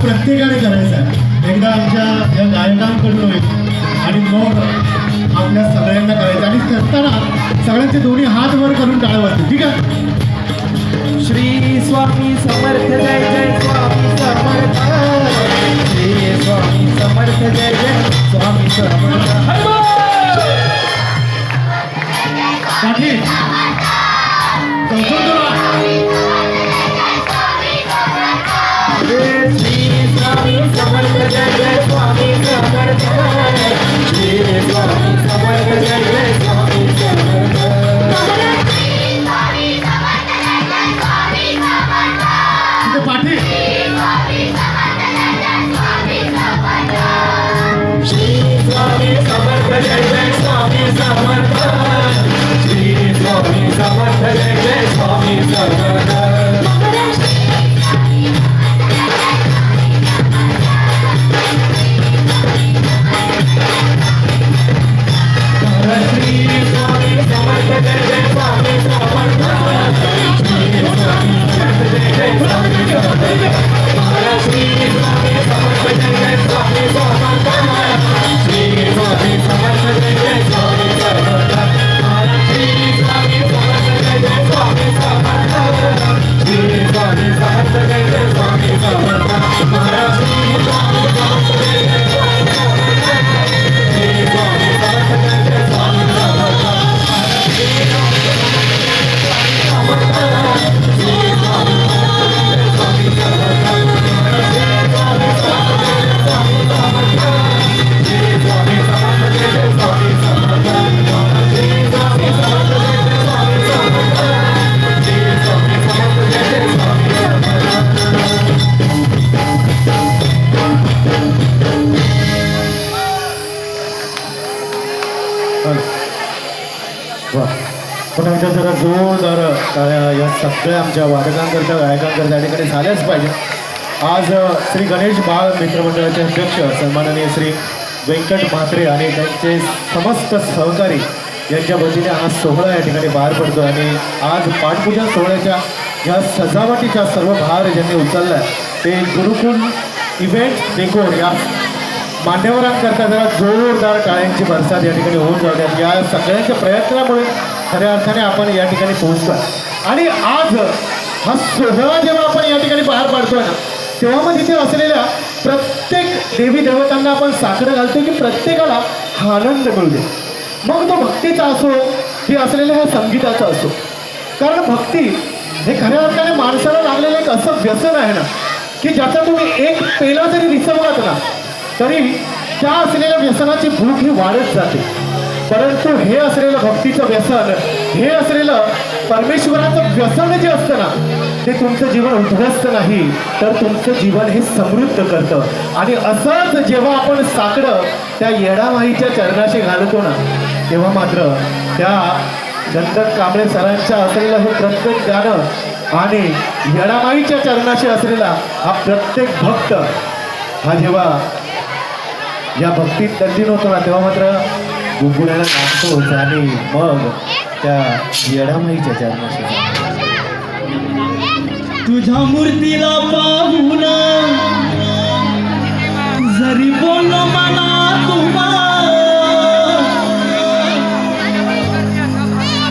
प्रत्येकाने करायचा आहे. एकदा आमच्या या गायकांकडून होईल आणि मग आपल्या सगळ्यांना करायचं आणि करताना सगळ्यांचे दोन्ही हात वर करून टाळ वाजते. ठीक आहे. श्री स्वामी समर्थ जय जय स्वामी समर्थ, श्री स्वामी समर्थ जय जय स्वामी समर्थ. पाठी श्री स्वामी समर्थ जय जय स्वामी समर्थ, श्री स्वामी समर्थ जय जय स्वामी समर्थ. पाठी श्री स्वामी समर्थ जय जय स्वामी समर्थ, श्री स्वामी समर्थ जय जय स्वामी समर्थ. पण आमच्या जरा जोरदार टाळ्या या सगळ्या आमच्या वादकांकरता गायकांकरता या ठिकाणी झाल्याच पाहिजे. आज श्री गणेश बाळ मित्रमंडळाचे अध्यक्ष सन्माननीय श्री व्यंकट म्हात्रे आणि त्यांचे समस्त सहकारी यांच्या वतीने आज सोहळा या ठिकाणी पार पडतो आणि आज पाठपूजन सोहळ्याच्या या सजावटीचा सर्व भार ज्यांनी उचलला ते गुरुकुल इव्हेंट डेकोर या मान्यवरांकरता जरा जोरदार टाळ्यांची बरसात या ठिकाणी होऊन जातात. या सगळ्यांच्या प्रयत्नामुळे खऱ्या अर्थाने आपण या ठिकाणी पोहोचतो आणि आज हा सोहळा जेव्हा आपण या ठिकाणी पार पाडतोय ना तेव्हा मग तिथे असलेल्या प्रत्येक देवी देवतांना आपण साकडं घालतो की प्रत्येकाला हा आनंद मिळू दे. मग तो भक्तीचा असो की असलेल्या ह्या संगीताचा असो. कारण भक्ती हे खऱ्या अर्थाने माणसाला लागलेलं एक असं व्यसन आहे ना की ज्याचा तुम्ही एक पेला जरी विसरलात ना तरी त्या असलेल्या व्यसनाची भूक ही वाढत जाते. परंतु हे असलेलं भक्तीचं व्यसन, हे असलेलं परमेश्वराचं व्यसन जे असतं ना ते तुमचं जीवन उद्ध्वस्त नाही तर तुमचं जीवन हे समृद्ध करतं. आणि असंच जेव्हा आपण साकडं त्या येडामाईच्या चरणाशी घालतो ना तेव्हा मात्र त्या चंदन कांबळे सरांच्या असलेलं हे प्रत्येक गाणं आणि येडामाईच्या चरणाशी असलेला हा प्रत्येक भक्त हा जेव्हा या भक्तीत तल्लीन होतो ना तेव्हा मात्र गुंगुण्याला नाचतो आणि मग त्या येडामाईच्या चरणाशी तुझ्या मूर्तीला पाहून जरी बोललो मला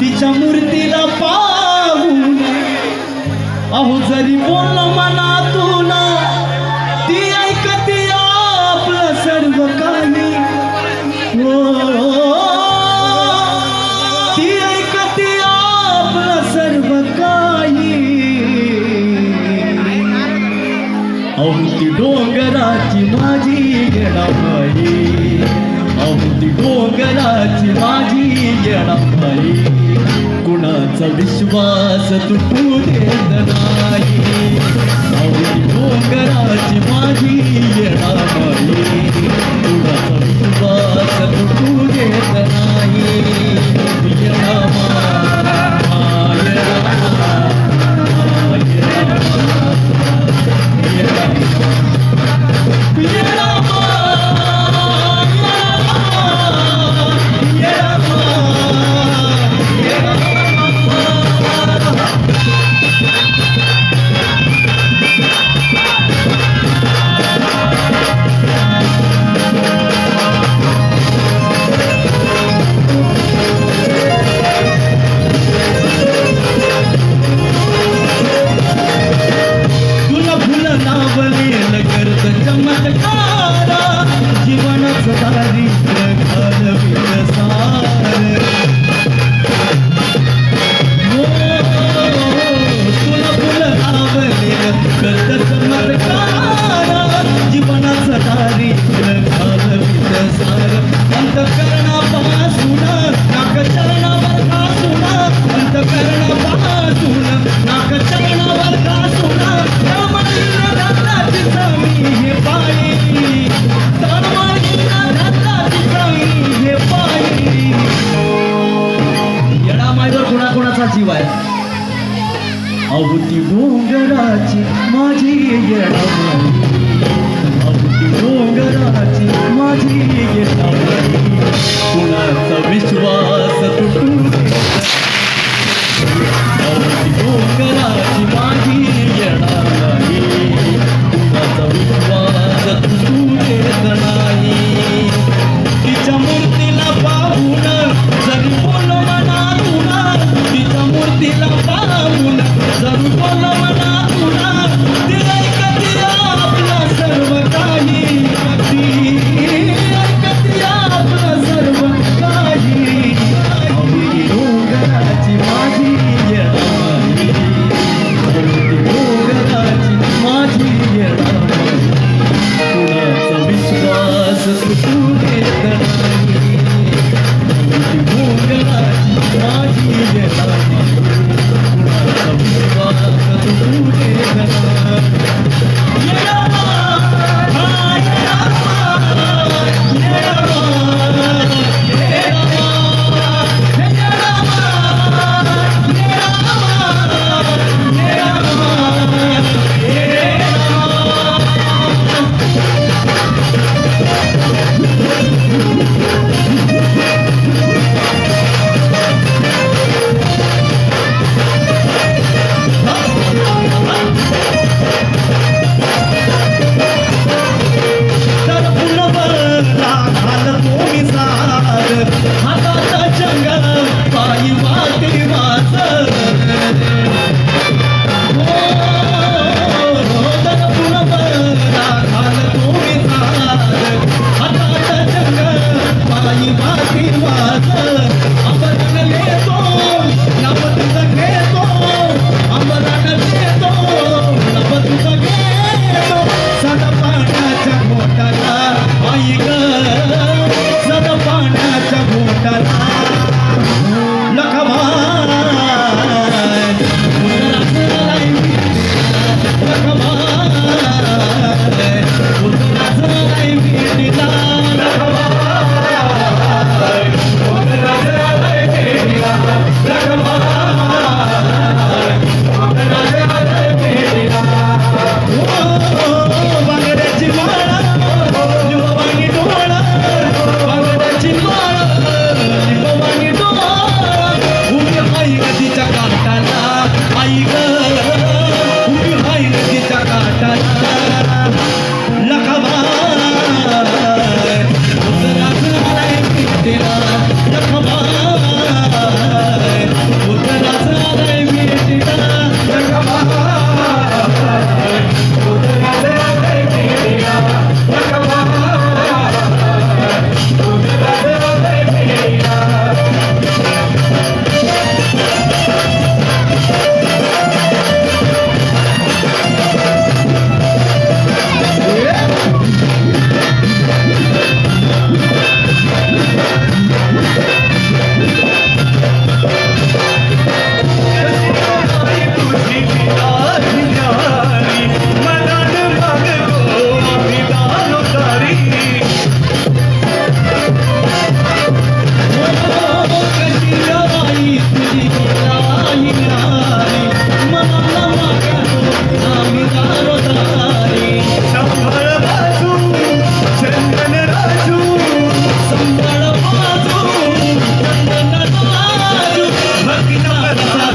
तिच्या मूर्तीला पाहून अहो जरी बोललो मला तुला ती ऐकती आपलं सर्व काही. ती ऐकती अवती डोंगराची माझी येणाबाई अवती डोंगराची माझी येणाबाई कुणाचा विश्वास तुटू देत नाही अवती डोंगराची माझी येणाबाई कुणाचा विश्वास तुटू देत नाही येणाबा जीव आहे अवती डोंगराची माझी येणाबाई अवती डोंगराची माझी येणाबाई कुणाचा विश्वास तुटू अवती डोंगराची माझी येणाबाई कुणाचा विश्वास तुटू देत नाही तिच्या मूर्तीला पाहून जरी बोल मनातून तिच्या मूर्तीला पाहून जरी बोल मनातून तिला ऐकती आपलं सर्व काही ऐकती आपलं सर्व काही अवती डोंगराची माझी येणाबाई अवती डोंगराची माझी येणाबाई कुणाचा विश्वास तुटू देत नाही अवती डोंगराची माझी येणाबाई कुणाचा विश्वास तुटू देत नाही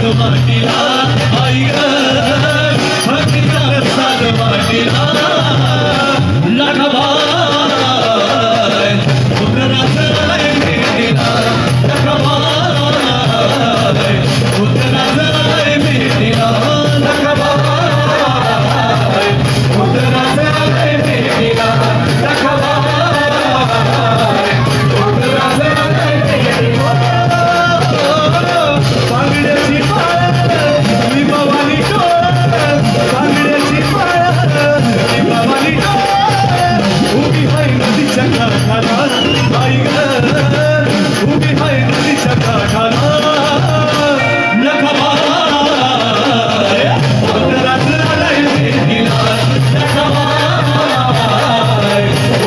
रसाल वाटीला आई ग भक्तीचा रसाल वाटीला लखबाय उतराजय भेटीला लखबाय उतराजय भेटीला लखबाय उतराजय भेटीला लखबाय उतराजय भेटीला बांगड्याची माळ मी भवानी डोळ बांगड्याची माळ मी भवानी डोळ उभी हाय नदीच्या काठाला आई ग उभी हाय नदीच्या काठाला लखबाय उतराजय भेटीला लखबाय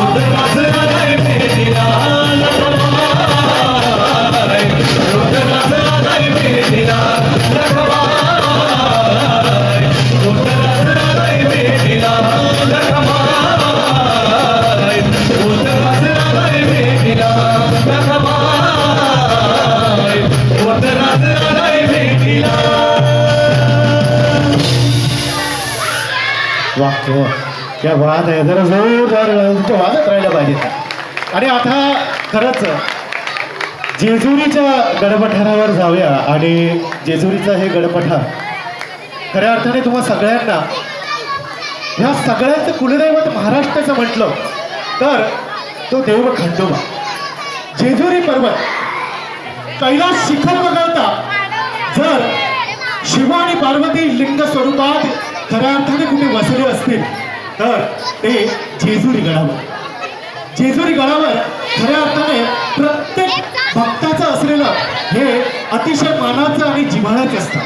उतराजय भेटीला लखबाय उतराजय भेटीला लखबाय उतराजय भेटीला लखबाय उतराजय भेटीला लखबाय उतराजय भेटीला वा क्या वाद आहे जरा जोरदार तुमच्या वादत राहिलं पाहिजे. आणि आता खरंच जेजुरीच्या गडपठारावर जाऊया. आणि जेजुरीचा हे गडपठार खऱ्या अर्थाने तुम्हा सगळ्यांना ह्या सगळ्यांचं कुलदैवत महाराष्ट्राचं म्हटलं तर तो देव खंडोबा. जेजुरी पर्वत कैलास शिखर वगळता जर शिव आणि पार्वती लिंग स्वरूपात खऱ्या अर्थाने कुठे वसले असतील तर ते जेजुरी गडावर. जेजुरी गडावर खऱ्या अर्थाने प्रत्येक भक्ताचं असलेलं हे अतिशय मानाचं आणि जिव्हाळ्याचं असतं.